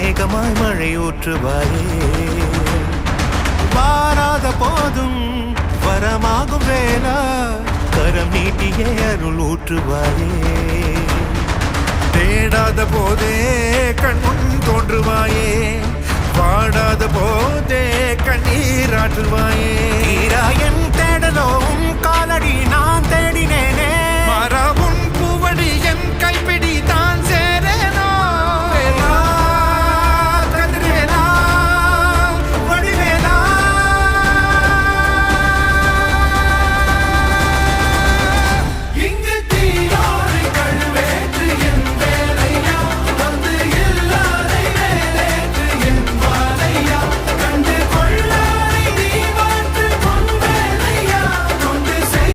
மேகமாய் மழை ஊற்றுவாயே. வாராத போதும் வரமாகும் வேளா கரம் நீட்டியே அருள் ஊற்றுவாயே. தேடாத போதே கண்முன் தோன்றுவாயே, வாடாத போதே கண்ணீராற்றுவாயே. என் தேடலும் கால